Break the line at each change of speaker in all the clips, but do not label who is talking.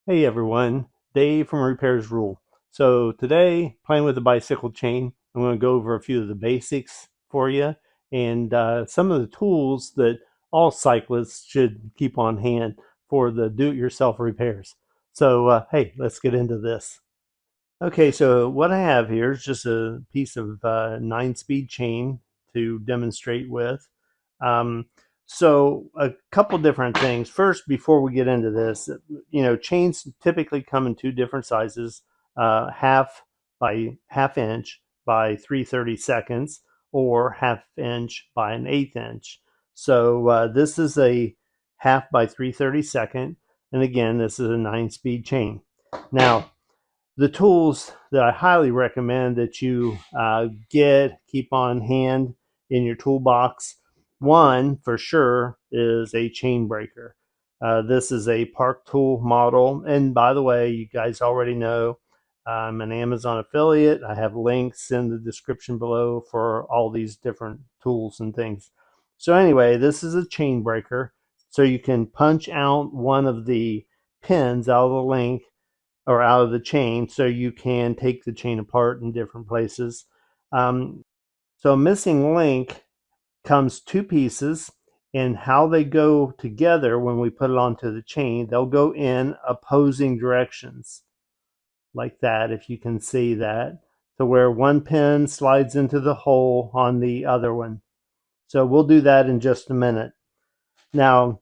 Hey everyone, Dave from Repairs Rule. So today, playing with the bicycle chain, I'm going to go over a few of the basics for you and some of the tools that all cyclists should keep on hand for the do-it-yourself repairs. So hey, let's get into this. Okay, so what I have here is just a piece of 9-speed chain to demonstrate with. Um, so a couple different things. First, before we get into this, chains typically come in two different sizes, half by half inch by 3/32 or half inch by an eighth inch. So this is a half by 3/32, and again, this is a 9-speed chain. Now, the tools that I highly recommend that you keep on hand in your toolbox. One for sure is a chain breaker. This is a Park Tool model. And by the way, you guys already know I'm an Amazon affiliate. I have links in the description below for all these different tools and things. So anyway, this is a chain breaker. So you can punch out one of the pins out of the link or out of the chain, so you can take the chain apart in different places. So a missing link comes two pieces, and how they go together when we put it onto the chain, they'll go in opposing directions like that, if you can see that, to where one pin slides into the hole on the other one. So we'll do that in just a minute. Now,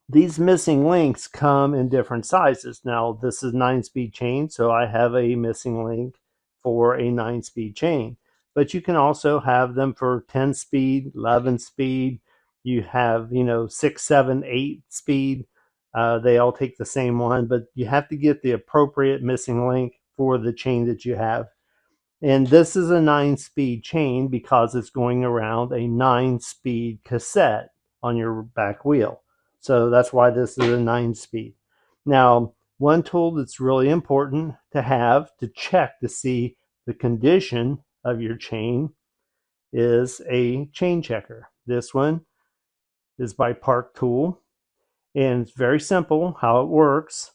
these missing links come in different sizes. Now, this is 9-speed chain, so I have a missing link for a 9-speed chain. But you can also have them for 10-speed, 11-speed. You have, 6, 7, 8-speed. They all take the same one, but you have to get the appropriate missing link for the chain that you have. And this is a 9-speed chain because it's going around a 9-speed cassette on your back wheel. So that's why this is a 9-speed. Now, one tool that's really important to have to check to see the condition of your chain is a chain checker. This one is by Park Tool, and it's very simple how it works.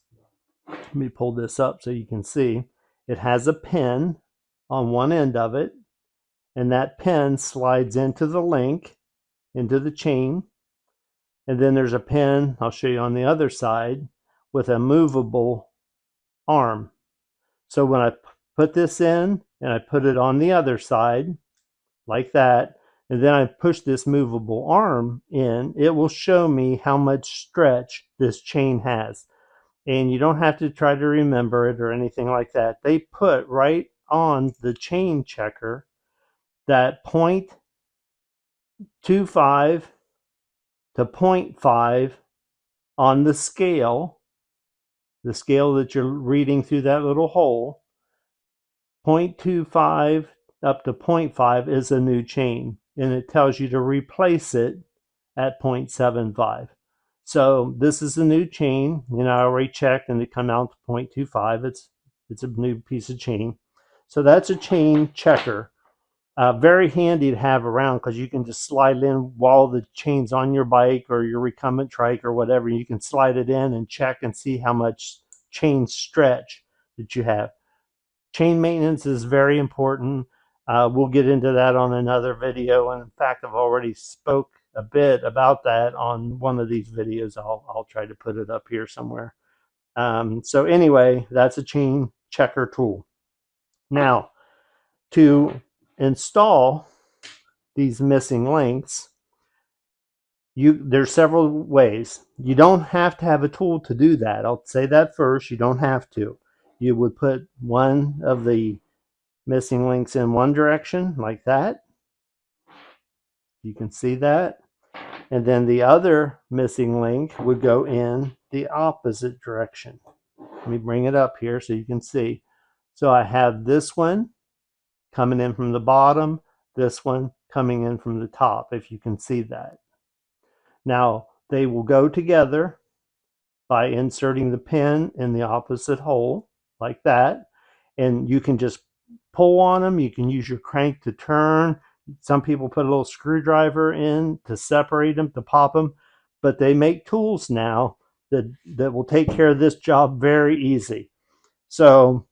Let me pull this up so you can see. It has a pin on one end of it, and that pin slides into the link, into the chain. And then there's a pin, I'll show you on the other side, with a movable arm. So when I put this in and I put it on the other side, like that, and then I push this movable arm in, it will show me how much stretch this chain has. And you don't have to try to remember it or anything like that. They put right on the chain checker that 0.25 to 0.5 on the scale that you're reading through that little hole. 0.25 up to 0.5 is a new chain, and it tells you to replace it at 0.75. So this is a new chain. I already checked, and it come out to 0.25. It's a new piece of chain. So that's a chain checker. Very handy to have around because you can just slide it in while the chain's on your bike or your recumbent trike or whatever. You can slide it in and check and see how much chain stretch that you have. Chain maintenance is very important. We'll get into that on another video. And in fact, I've already spoke a bit about that on one of these videos. I'll try to put it up here somewhere. So anyway, that's a chain checker tool. Now, to install these missing links, there's several ways. You don't have to have a tool to do that. I'll say that first. You don't have to. You would put one of the missing links in one direction like that. You can see that. And then the other missing link would go in the opposite direction. Let me bring it up here so you can see. So I have this one coming in from the bottom, this one coming in from the top, if you can see that. Now, they will go together by inserting the pin in the opposite hole, like that. And you can just pull on them. You can use your crank to turn. Some people put a little screwdriver in to separate them, to pop them. But they make tools now that will take care of this job very easy. So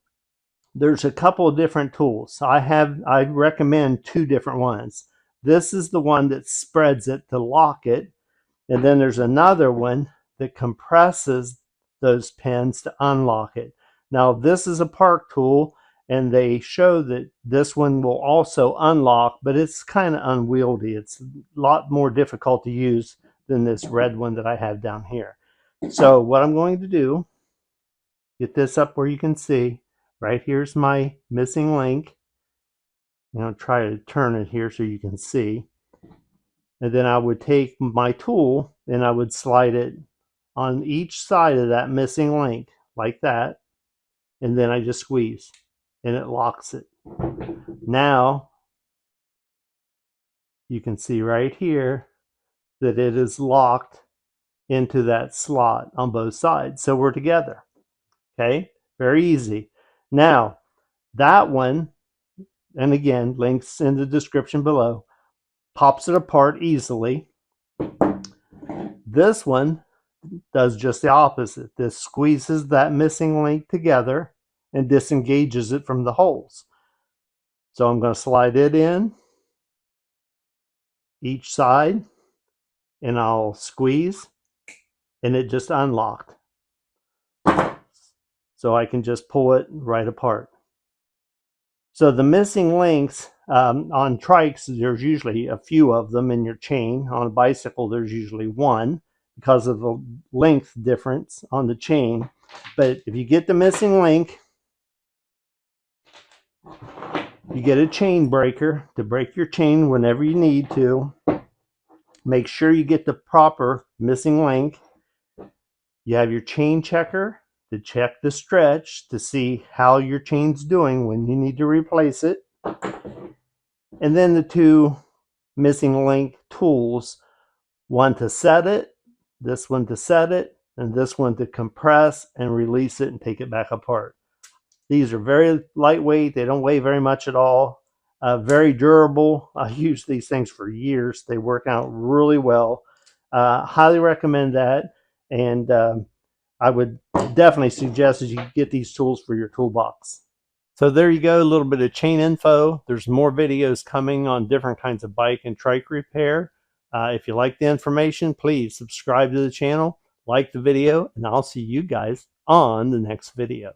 there's a couple of different tools. I recommend two different ones. This is the one that spreads it to lock it, and then there's another one that compresses those pins to unlock it. Now this is a Park tool, and they show that this one will also unlock, but it's kind of unwieldy. It's a lot more difficult to use than this red one that I have down here. So what I'm going to do, get this up where you can see, right here's my missing link. Try to turn it here so you can see. And then I would take my tool and I would slide it on each side of that missing link like that. And then I just squeeze and it locks it. Now you can see right here that it is locked into that slot on both sides. So we're together. Okay, very easy. Now that one, and again, links in the description below, pops it apart easily. This one does just the opposite. This squeezes that missing link together and disengages it from the holes. So I'm going to slide it in each side and I'll squeeze and it just unlocked. So I can just pull it right apart. So the missing links on trikes, there's usually a few of them in your chain. On a bicycle, there's usually one because of the length difference on the chain. But if you get the missing link, you get a chain breaker to break your chain whenever you need to. Make sure you get the proper missing link. You have your chain checker to check the stretch to see how your chain's doing when you need to replace it. And then the two missing link tools, one to set it, this one to set it, and this one to compress and release it and take it back apart. These are very lightweight. They don't weigh very much at all. Very durable. I've used these things for years. They work out really well. Highly recommend that. And I would definitely suggest that you get these tools for your toolbox. So there you go, a little bit of chain info. There's more videos coming on different kinds of bike and trike repair. If you like the information, please subscribe to the channel, like the video, and I'll see you guys on the next video.